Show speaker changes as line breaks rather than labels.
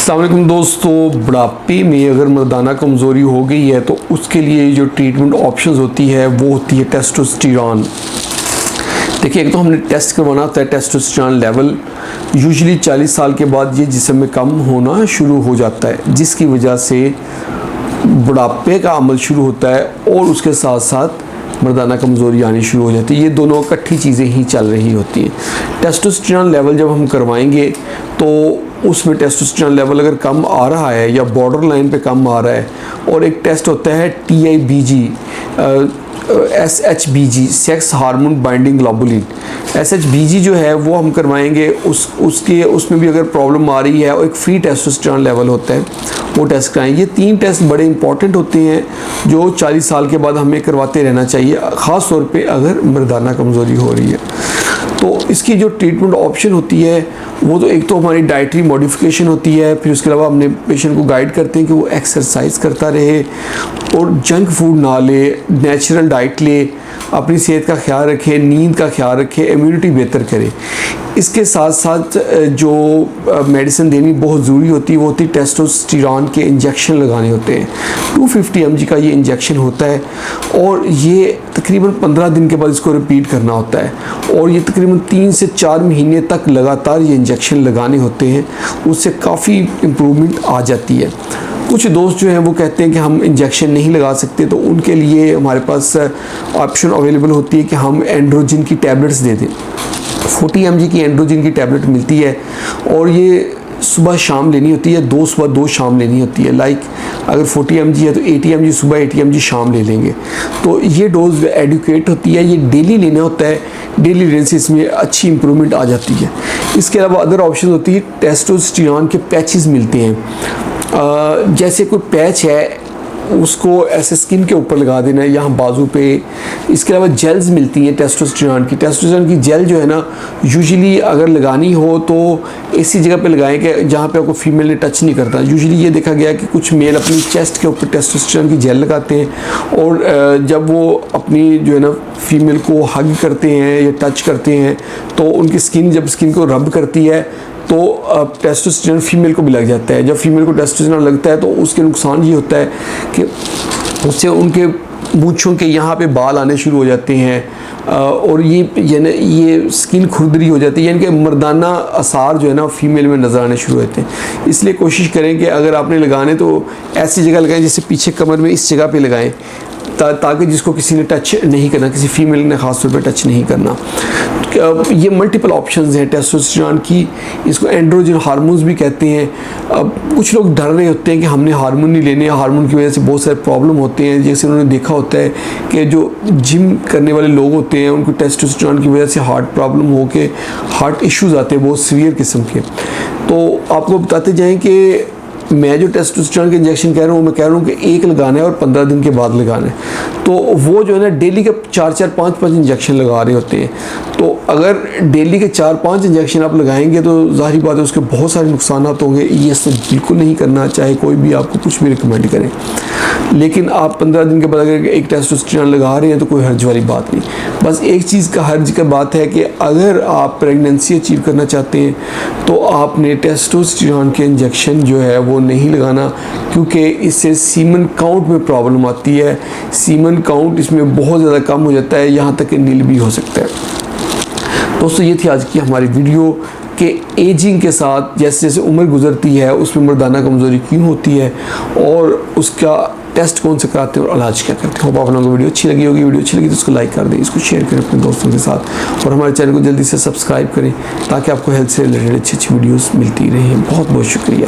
अस्सलाम वालेकुम दोस्तों, बुढ़ापे में अगर मर्दाना कमज़ोरी हो गई है तो उसके लिए जो ट्रीटमेंट ऑप्शंस होती है वो होती है टेस्टोस्टेरॉन। देखिए, एक तो हमने टेस्ट करवाना होता है टेस्टोस्टेरॉन लेवल। यूजुअली 40 साल के बाद ये जिस्म में कम होना शुरू हो जाता है, जिसकी वजह से बुढ़ापे का अमल शुरू होता है और उसके साथ साथ मर्दाना कमज़ोरी आनी शुरू हो जाती है। ये दोनों इकट्ठी चीज़ें ही चल रही होती हैं। टेस्टोस्टेरॉन लेवल जब हम करवाएंगे तो उसमें टेस्टोस्टेरॉन लेवल अगर कम आ रहा है या बॉर्डर लाइन पे कम आ रहा है, और एक टेस्ट होता है TIBG SHBG sex hormone binding globulin. SHBG जो है वो हम करवाएंगे, उसमें भी अगर प्रॉब्लम आ रही है, और एक फ्री टेस्टोस्टेरॉन लेवल होता है वो टेस्ट कराएं। ये 3 टेस्ट बड़े इंपॉर्टेंट होते हैं जो 40 साल के बाद हमें करवाते रहना चाहिए, ख़ास तौर पे अगर मर्दाना कमज़ोरी हो रही है। तो इसकी जो ट्रीटमेंट ऑप्शन होती है वो तो एक तो हमारी डाइटरी मॉडिफिकेशन होती है, फिर उसके अलावा हमने पेशेंट को गाइड करते हैं कि वो एक्सरसाइज करता रहे और जंक फूड ना ले, नेचुरल डाइट ले, अपनी सेहत का ख्याल रखे, नींद का ख्याल रखे, इम्यूनिटी बेहतर करे। इसके साथ साथ जो मेडिसिन देनी बहुत ज़रूरी होती है वो होती है टेस्टोस्टेरॉन के इंजेक्शन लगाने होते हैं। 250 mg का ये इंजेक्शन होता है और ये तकरीबन 15 दिन के बाद इसको रिपीट करना होता है, और ये तकरीबन 3 से 4 महीने तक लगातार ये इंजेक्शन लगाने होते हैं। उससे काफ़ी इम्प्रूवमेंट आ जाती है। कुछ दोस्त जो हैं वो कहते हैं कि हम इंजेक्शन नहीं लगा सकते, तो उनके लिए हमारे पास ऑप्शन अवेलेबल होती है कि हम एंड्रोजिन की टैबलेट्स दे दें। 40 mg की एंड्रोजिन की टैबलेट मिलती है और ये सुबह शाम लेनी होती है, 2 सुबह 2 शाम लेनी होती है। लाइक अगर 40 mg है तो 80 mg सुबह 80 mg शाम ले लेंगे। तो ये डोज एडुकेट होती है, ये डेली लेना होता है। डेली लेने से इसमें अच्छी इंप्रूवमेंट आ जाती है। इसके अलावा अदर ऑप्शन होती है, टेस्टोस्टेरॉन के पैचेस मिलते हैं। जैसे कोई पैच है उसको ऐसे स्किन के ऊपर लगा देना है, यहाँ बाजू पे। इसके अलावा जेल्स मिलती हैं टेस्टोस्टेरॉन की। टेस्टोस्टेरॉन की जेल जो है ना, यूजुअली अगर लगानी हो तो ऐसी जगह पे लगाएं कि जहाँ पे आपको फीमेल ने टच नहीं करता। यूजुअली ये देखा गया कि कुछ मेल अपनी चेस्ट के ऊपर टेस्टोस्टेरॉन की जेल लगाते हैं, और जब वो अपनी जो है ना फीमेल को हग करते हैं या टच करते हैं तो उनकी जब स्किन को रब करती है तो टेस्टोस्टेरॉन फीमेल को भी लग जाता है। जब फीमेल को टेस्टोस्टेरॉन लगता है तो उसके नुकसान ये होता है कि उससे उनके मूंछों के यहाँ पे बाल आने शुरू हो जाते हैं, और ये स्किन खुरदरी हो जाती है, यानी कि मर्दाना आसार जो है ना फीमेल में नज़र आने शुरू होते हैं। इसलिए कोशिश करें कि अगर आपने लगाने तो ऐसी जगह लगाएं जैसे पीछे कमर में इस जगह पे लगाएं, ताकि जिसको किसी ने टच नहीं करना, किसी फीमेल ने ख़ास तौर पे टच नहीं करना। ये मल्टीपल ऑप्शंस हैं टेस्टोस्टेरॉन की। इसको एंड्रोजन हार्मोन्स भी कहते हैं। अब कुछ लोग डर रहे होते हैं कि हमने हार्मोन नहीं लेने, हार्मोन की वजह से बहुत सारे प्रॉब्लम होते हैं। जैसे उन्होंने देखा होता है कि जो जिम करने वाले लोग होते हैं उनको टेस्टोस्टेरॉन की वजह से हार्ट प्रॉब्लम हो के हार्ट इश्यूज़ आते हैं बहुत सीवियर किस्म के। तो आपको बताते जाएँ कि मैं जो टेस्टोस्टेरॉन के इंजेक्शन कह रहा हूँ, मैं कह रहा हूँ कि एक लगाना है और 15 दिन के बाद लगाना है। तो वो जो है ना डेली के 4-4, 5-5 इंजेक्शन लगा रहे होते हैं। तो अगर डेली के 4-5 इंजेक्शन आप लगाएंगे तो ज़ाहिर बात है उसके बहुत सारे नुकसान होंगे। ये सब बिल्कुल नहीं करना, चाहे कोई भी आपको कुछ भी रिकमेंड करें। लेकिन आप 15 दिन के बाद अगर एक टेस्टोस्टेरॉन लगा रहे हैं तो कोई हर्ज वाली बात नहीं। बस एक चीज़ का हर्ज का बात है कि अगर आप प्रेगनेंसी अचीव करना चाहते हैं तो आपने टेस्टोस्टेरॉन के इंजेक्शन जो है वो नहीं लगाना, क्योंकि इससे सीमन काउंट में प्रॉब्लम आती है। सीमन काउंट इसमें बहुत ज़्यादा कम हो जाता है, यहाँ तक कि नील भी हो सकता है। दोस्तों, ये थी आज की हमारी वीडियो कि एजिंग के साथ जैसे जैसे उम्र गुजरती है उसमें मर्दाना कमज़ोरी क्यों होती है और उसका टेस्ट कौन से कराते हैं और इलाज क्या करते हैं। होप आप लोगों को वीडियो अच्छी लगी होगी। वीडियो अच्छी लगी तो उसको लाइक कर दें, इसको शेयर करें अपने दोस्तों के साथ, और हमारे चैनल को जल्दी से सब्सक्राइब करें ताकि आपको हेल्थ से रिलेटेड अच्छी अच्छी वीडियोस मिलती रहें। बहुत बहुत शुक्रिया।